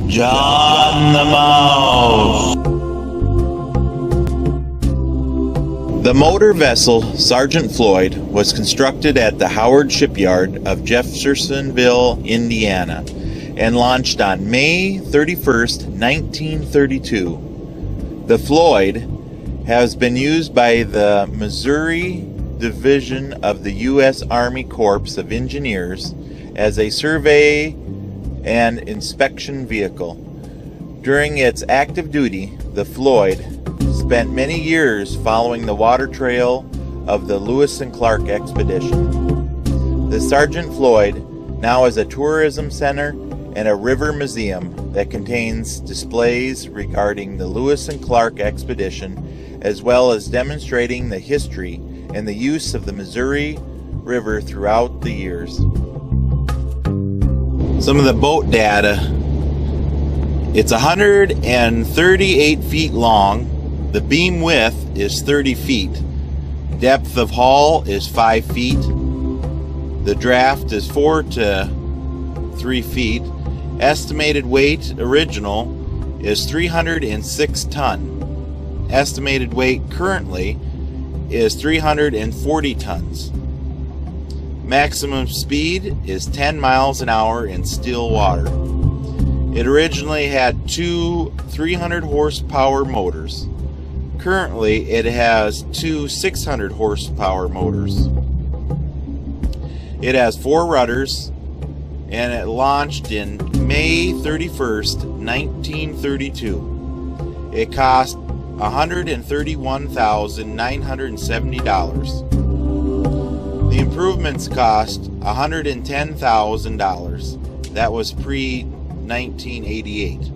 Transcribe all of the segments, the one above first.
John the Mouse. The motor vessel Sergeant Floyd was constructed at the Howard Shipyard of Jeffersonville, Indiana, and launched on May 31st, 1932. The Floyd has been used by the Missouri Division of the U.S. Army Corps of Engineers as a survey and inspection vehicle. During its active duty, the Floyd spent many years following the water trail of the Lewis and Clark expedition. The Sergeant Floyd now is a tourism center and a river museum that contains displays regarding the Lewis and Clark expedition, as well as demonstrating the history and the use of the Missouri River throughout the years. Some of the boat data. It's 138 feet long. The beam width is 30 feet. Depth of hull is 5 feet. The draft is 4 to 3 feet. Estimated weight original is 306 ton. Estimated weight currently is 340 tons. Maximum speed is 10 miles an hour in still water. It originally had two 300 horsepower motors. Currently, it has two 600 horsepower motors. It has 4 rudders, and it launched in May 31st, 1932. It cost $131,970. The improvements cost $110,000. That was pre-1988.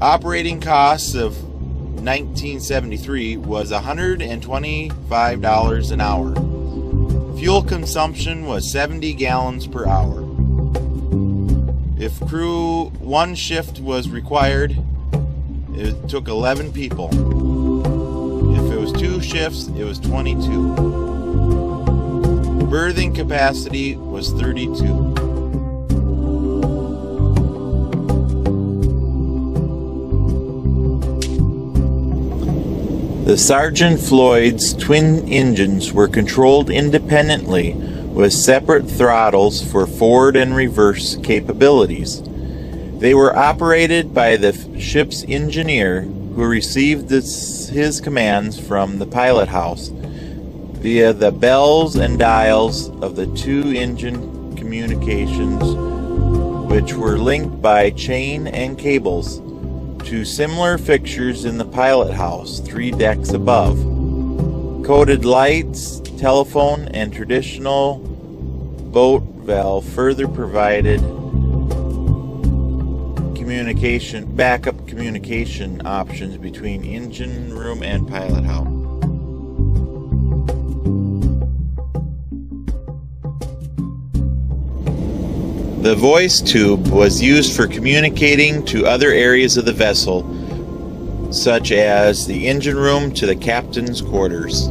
Operating costs of 1973 was $125 an hour. Fuel consumption was 70 gallons per hour. If crew 1 shift was required, it took 11 people. If it was 2 shifts, it was 22. Berthing capacity was 32. The Sergeant Floyd's twin engines were controlled independently with separate throttles for forward and reverse capabilities. They were operated by the ship's engineer, who received his commands from the Pilothouse via the bells and dials of the 2 engine communications, which were linked by chain and cables to similar fixtures in the Pilothouse 3 decks above. Coded lights, telephone, and traditional boat valve further provided backup communication options between engine room and Pilothouse. The voice tube was used for communicating to other areas of the vessel, such as the engine room to the captain's quarters.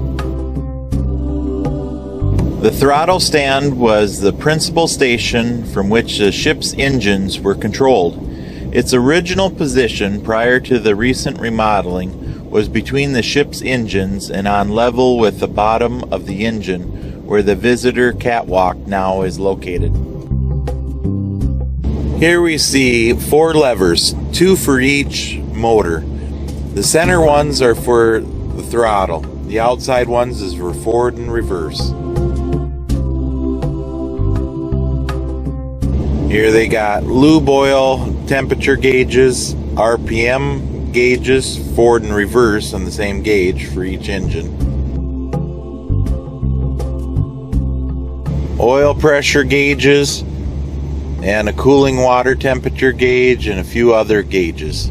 The throttle stand was the principal station from which the ship's engines were controlled. Its original position prior to the recent remodeling was between the ship's engines and on level with the bottom of the engine, where the visitor catwalk now is located. Here we see 4 levers, 2 for each motor. The center ones are for the throttle. The outside ones is for forward and reverse. Here they got lube oil, temperature gauges, RPM gauges, forward and reverse on the same gauge for each engine. Oil pressure gauges, and a cooling water temperature gauge, and a few other gauges.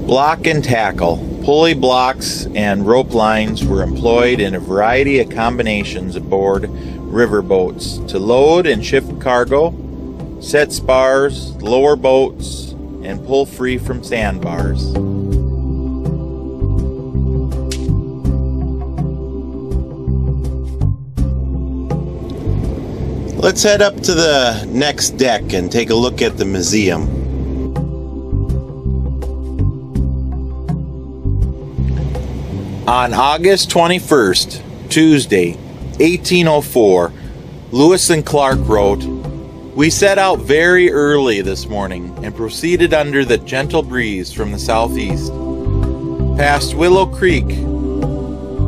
Block and tackle. Pulley blocks and rope lines were employed in a variety of combinations aboard river boats to load and shift cargo, set spars, lower boats, and pull free from sandbars. Let's head up to the next deck and take a look at the museum. On August 21st, Tuesday, 1804, Lewis and Clark wrote, "We set out very early this morning and proceeded under the gentle breeze from the southeast, past Willow Creek,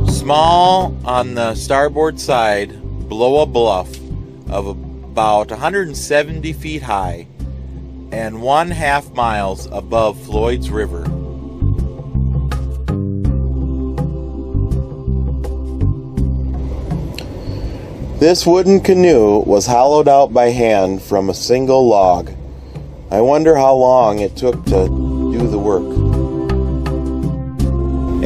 small on the starboard side, below a bluff of about 170 feet high and 1/2 miles above Floyd's River. This wooden canoe was hollowed out by hand from a single log. I wonder how long it took to do the work."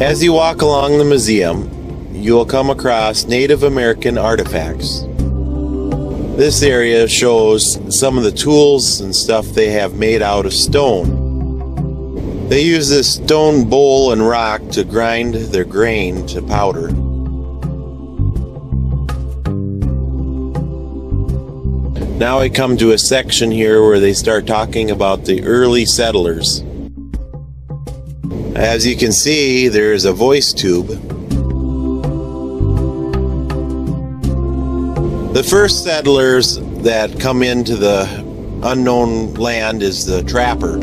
As you walk along the museum, you will come across Native American artifacts. This area shows some of the tools and stuff they have made out of stone. They use this stone bowl and rock to grind their grain to powder. Now I come to a section here where they start talking about the early settlers. As you can see, there's a voice tube. The first settlers that come into the unknown land is the trapper.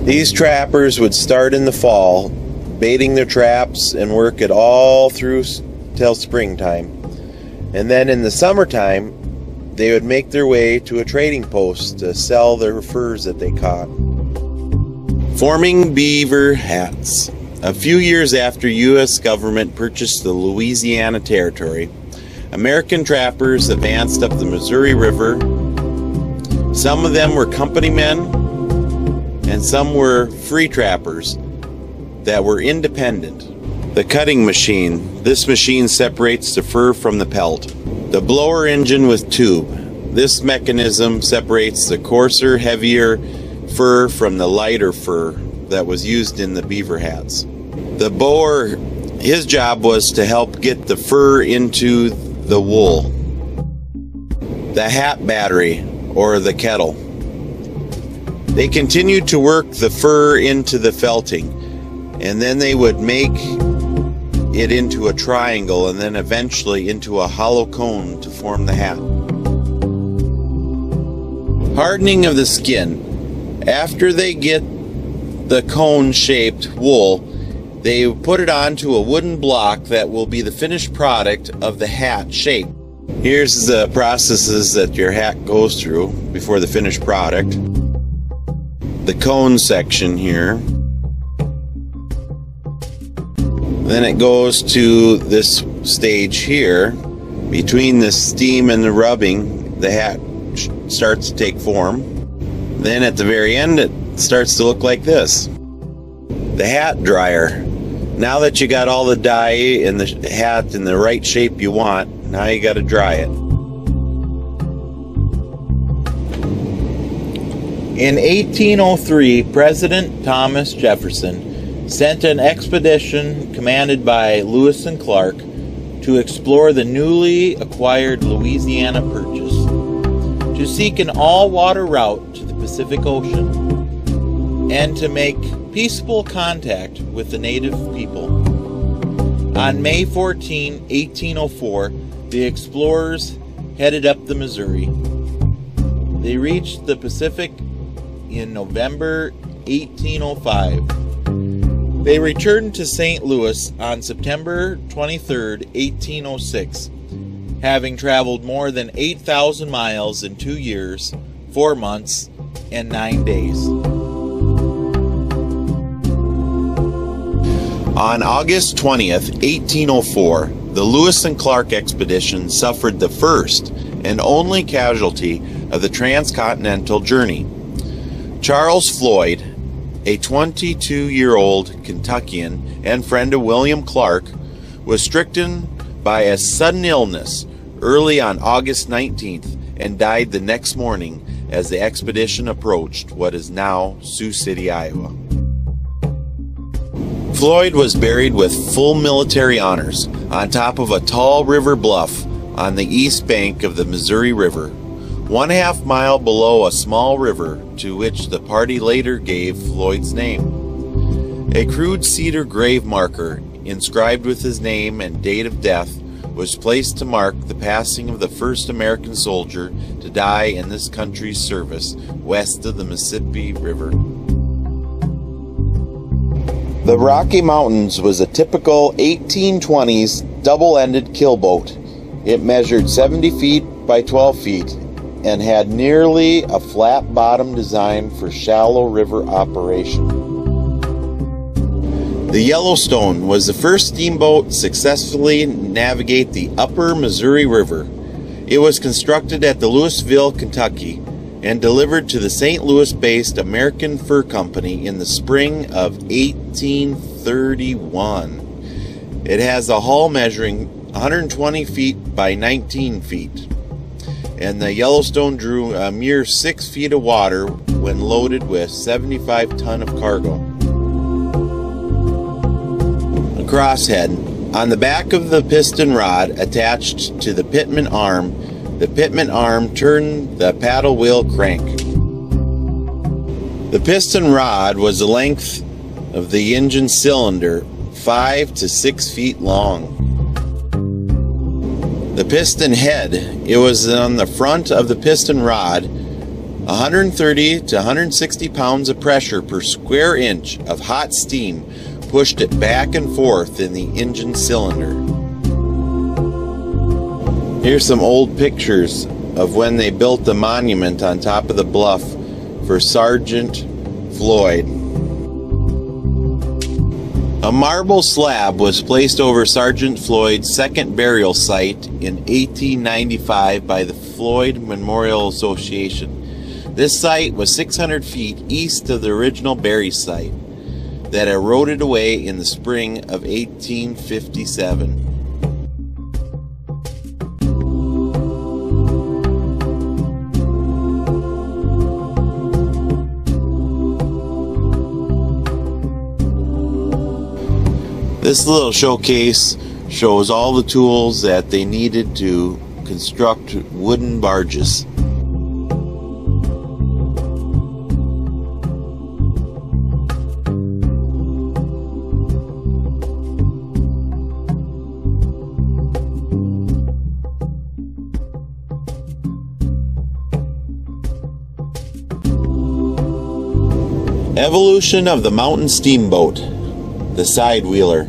These trappers would start in the fall, baiting their traps and work it all through till springtime. And then in the summertime, they would make their way to a trading post to sell their furs that they caught. Forming beaver hats. A few years after U.S. government purchased the Louisiana Territory, American trappers advanced up the Missouri River. Some of them were company men, and some were free trappers that were independent. The cutting machine. This machine separates the fur from the pelt. The blower engine with tube. This mechanism separates the coarser, heavier fur from the lighter fur that was used in the beaver hats. The bower, his job was to help get the fur into the wool. The hat battery, or the kettle. They continued to work the fur into the felting, and then they would make it into a triangle and then eventually into a hollow cone to form the hat. Hardening of the skin. After they get the cone-shaped wool, they put it onto a wooden block that will be the finished product of the hat shape. Here's the processes that your hat goes through before the finished product. The cone section here. Then it goes to this stage here. Between the steam and the rubbing, the hat starts to take form. Then at the very end, it starts to look like this. The hat dryer. Now that you got all the dye and the hat in the right shape you want, now you got to dry it. In 1803, President Thomas Jefferson sent an expedition commanded by Lewis and Clark to explore the newly acquired Louisiana Purchase, to seek an all-water route to the Pacific Ocean, and to make peaceable contact with the native people. On May 14, 1804, the explorers headed up the Missouri. They reached the Pacific in November 1805. They returned to St. Louis on September 23, 1806, having traveled more than 8,000 miles in 2 years, 4 months, and 9 days. On August 20th, 1804, the Lewis and Clark expedition suffered the first and only casualty of the transcontinental journey. Charles Floyd, a 22-year-old Kentuckian and friend of William Clark, was stricken by a sudden illness early on August 19th and died the next morning as the expedition approached what is now Sioux City, Iowa. Floyd was buried with full military honors on top of a tall river bluff on the east bank of the Missouri River, 1/2 mile below a small river to which the party later gave Floyd's name. A crude cedar grave marker inscribed with his name and date of death was placed to mark the passing of the first American soldier to die in this country's service west of the Mississippi River. The Rocky Mountains was a typical 1820s double-ended keelboat. It measured 70 feet by 12 feet and had nearly a flat bottom design for shallow river operation. The Yellowstone was the first steamboat successfully navigate the upper Missouri River. It was constructed at the Louisville, Kentucky, and delivered to the St. Louis-based American Fur Company in the spring of 1831. It has a hull measuring 120 feet by 19 feet, and the Yellowstone drew a mere 6 feet of water when loaded with 75 tons of cargo. A crosshead. On the back of the piston rod attached to the pitman arm turned the paddle wheel crank. The piston rod was the length of the engine cylinder, 5 to 6 feet long. The piston head, it was on the front of the piston rod. 130 to 160 pounds of pressure per square inch of hot steam pushed it back and forth in the engine cylinder. Here's some old pictures of when they built the monument on top of the bluff for Sergeant Floyd. A marble slab was placed over Sergeant Floyd's second burial site in 1895 by the Floyd Memorial Association. This site was 600 feet east of the original bury site that eroded away in the spring of 1857. This little showcase shows all the tools that they needed to construct wooden barges. Evolution of the Mountain Steamboat, the side wheeler.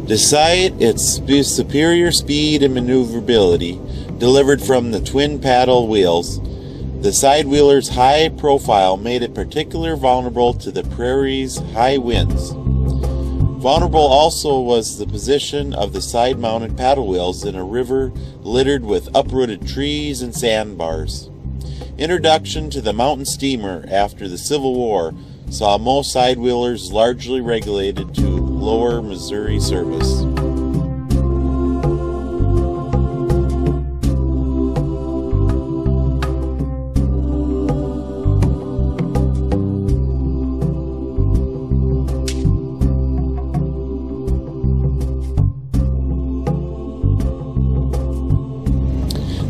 Despite its superior speed and maneuverability delivered from the twin paddle wheels, the side wheeler's high profile made it particularly vulnerable to the prairie's high winds. Vulnerable also was the position of the side-mounted paddle wheels in a river littered with uprooted trees and sandbars. Introduction to the mountain steamer after the Civil War saw most side wheelers largely regulated to lower Missouri service.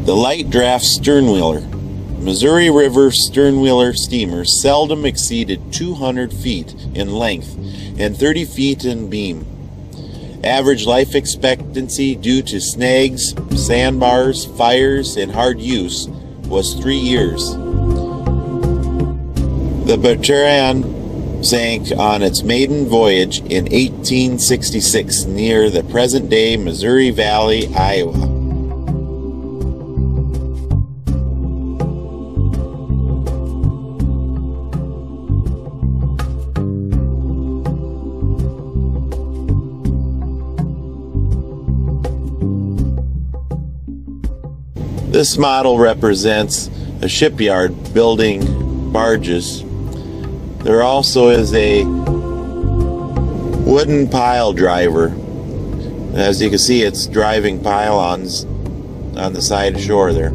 The light draft sternwheeler. Missouri River sternwheeler steamers seldom exceeded 200 feet in length and 30 feet in beam. Average life expectancy due to snags, sandbars, fires, and hard use was 3 years. The Bertrand sank on its maiden voyage in 1866 near the present-day Missouri Valley, Iowa. This model represents a shipyard building barges. There also is a wooden pile driver. As you can see, it's driving pylons on the side shore there.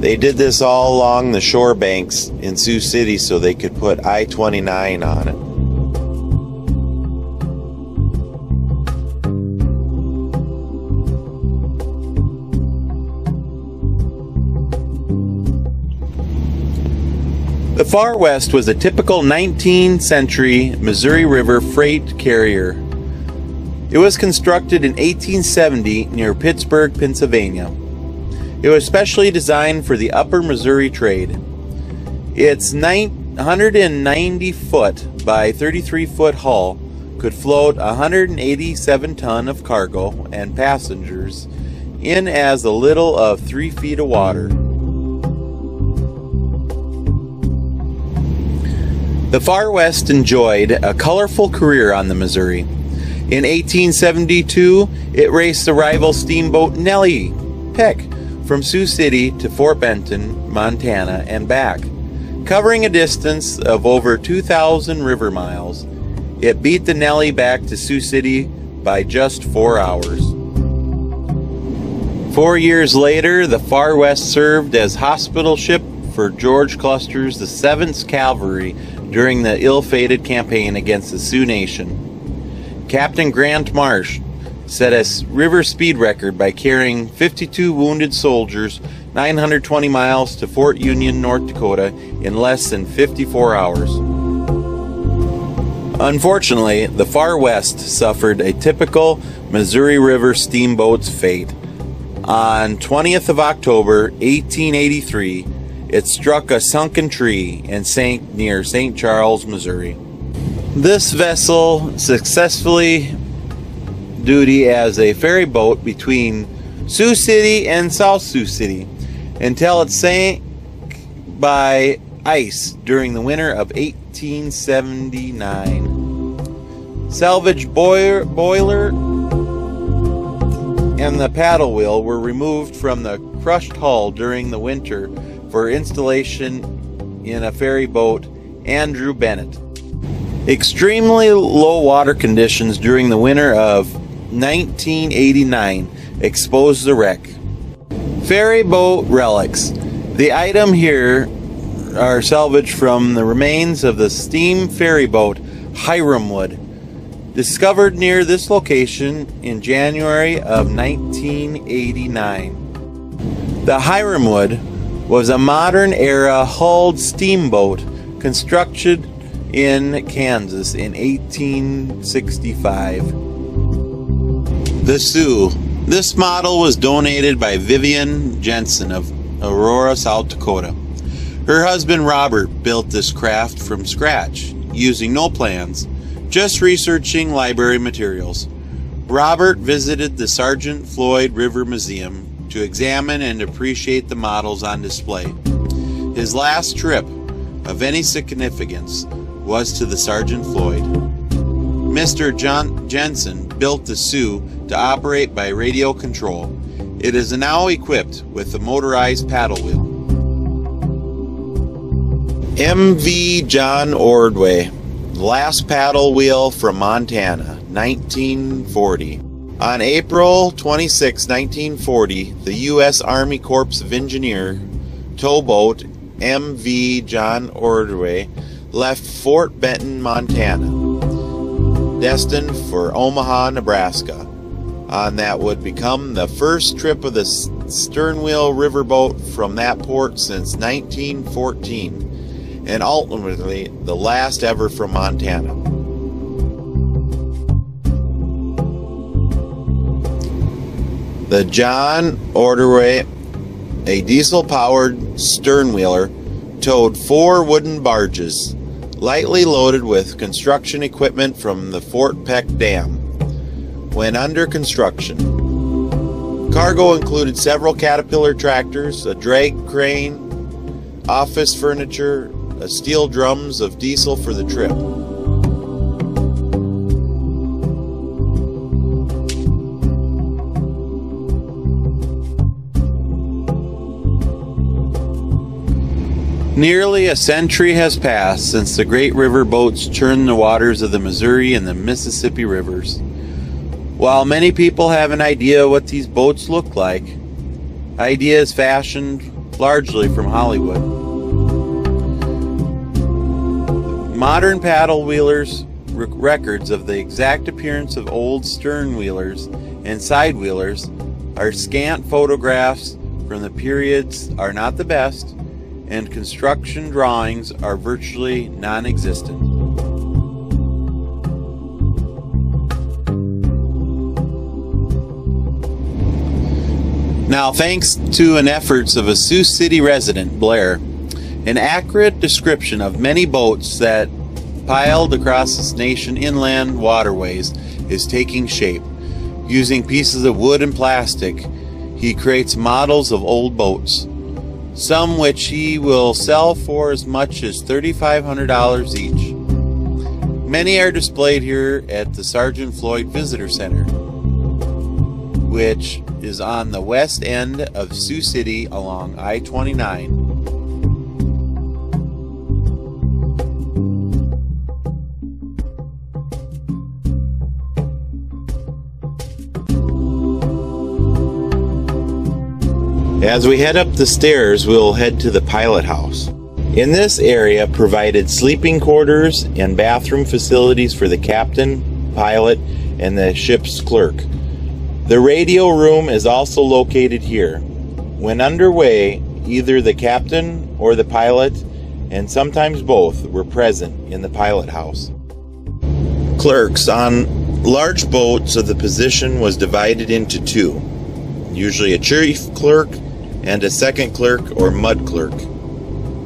They did this all along the shore banks in Sioux City so they could put I-29 on it. The Far West was a typical 19th century Missouri River freight carrier. It was constructed in 1870 near Pittsburgh, Pennsylvania. It was specially designed for the upper Missouri trade. Its 190 foot by 33 foot hull could float 187 ton of cargo and passengers in as little of 3 feet of water. The Far West enjoyed a colorful career on the Missouri. In 1872, it raced the rival steamboat Nellie Peck from Sioux City to Fort Benton, Montana, and back, covering a distance of over 2,000 river miles. It beat the Nellie back to Sioux City by just 4 hours. 4 years later, the Far West served as hospital ship for George Custer's the 7th Cavalry during the ill-fated campaign against the Sioux Nation. Captain Grant Marsh set a river speed record by carrying 52 wounded soldiers 920 miles to Fort Union, North Dakota in less than 54 hours. Unfortunately, the Far West suffered a typical Missouri River steamboat's fate. On 20th of October, 1883, it struck a sunken tree and sank near St. Charles, Missouri. This vessel successfully duty as a ferry boat between Sioux City and South Sioux City until it sank by ice during the winter of 1879. Salvage boiler and the paddle wheel were removed from the crushed hull during the winter for installation in a ferry boat Andrew Bennett. Extremely low water conditions during the winter of 1989 exposed the wreck. Ferry boat relics. The item here are salvaged from the remains of the steam ferry boat Hiramwood, discovered near this location in January of 1989. The Hiramwood was a modern-era hulled steamboat constructed in Kansas in 1865. The Sioux. This model was donated by Vivian Jensen of Aurora, South Dakota. Her husband Robert built this craft from scratch, using no plans, just researching library materials. Robert visited the Sergeant Floyd River Museum to examine and appreciate the models on display. His last trip of any significance was to the Sergeant Floyd. Mr. Jensen built the Sioux to operate by radio control. It is now equipped with a motorized paddle wheel. M.V. John Ordway, last paddle wheel from Montana, 1940. On April 26, 1940, the U.S. Army Corps of Engineers towboat M.V. John Ordway left Fort Benton, Montana, destined for Omaha, Nebraska, on that would become the first trip of the sternwheel riverboat from that port since 1914, and ultimately the last ever from Montana. The John Ordway, a diesel-powered sternwheeler, towed 4 wooden barges, lightly loaded with construction equipment from the Fort Peck Dam, when under construction. Cargo included several Caterpillar tractors, a drag crane, office furniture, steel drums of diesel for the trip. Nearly a century has passed since the great river boats churned the waters of the Missouri and the Mississippi rivers. While many people have an idea what these boats look like, ideas fashioned largely from Hollywood. Modern paddle wheelers records of the exact appearance of old stern wheelers and side wheelers are scant. Photographs from the periods are not the best, and construction drawings are virtually non-existent. Now, thanks to an efforts of a Sioux City resident, Blair, an accurate description of many boats that piled across this nation inland waterways is taking shape. Using pieces of wood and plastic, he creates models of old boats, some which he will sell for as much as $3,500 each. Many are displayed here at the Sergeant Floyd Visitor Center, which is on the west end of Sioux City along I-29. As we head up the stairs, we'll head to the Pilothouse. In this area provided sleeping quarters and bathroom facilities for the captain, pilot, and the ship's clerk. The radio room is also located here. When underway, either the captain or the pilot, and sometimes both, were present in the Pilothouse. Clerks on large boats of the position was divided into two, usually a chief clerk and a second clerk or mud clerk.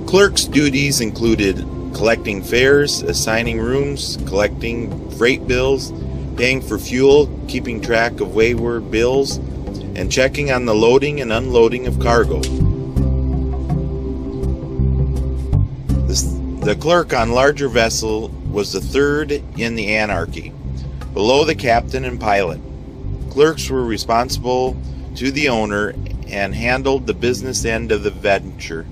Clerks' duties included collecting fares, assigning rooms, collecting freight bills, paying for fuel, keeping track of wayward bills, and checking on the loading and unloading of cargo. The clerk on larger vessel was the third in the anarchy, below the captain and pilot. Clerks were responsible to the owner and handled the business end of the venture,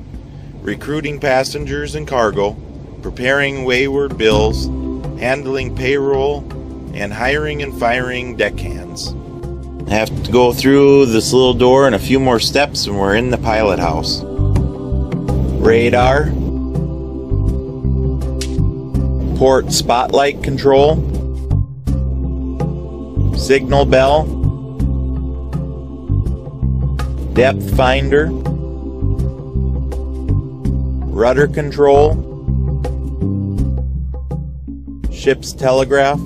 recruiting passengers and cargo, preparing wayward bills, handling payroll, and hiring and firing deckhands. I have to go through this little door and a few more steps and we're in the Pilothouse. Radar, port spotlight control, signal bell, depth finder, rudder control, ship's telegraph,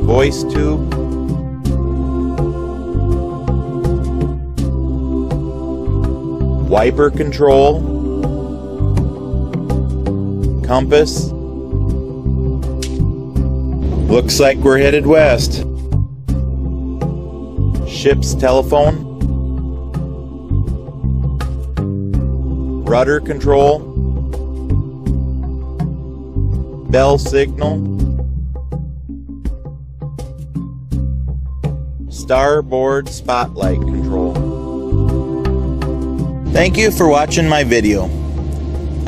voice tube, wiper control, compass. Looks like we're headed west. Ship's telephone, rudder control, bell signal, starboard spotlight control. Thank you for watching my video.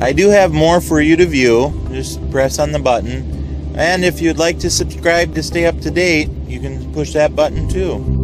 I do have more for you to view. Just press on the button. And if you'd like to subscribe to stay up to date, you can push that button too.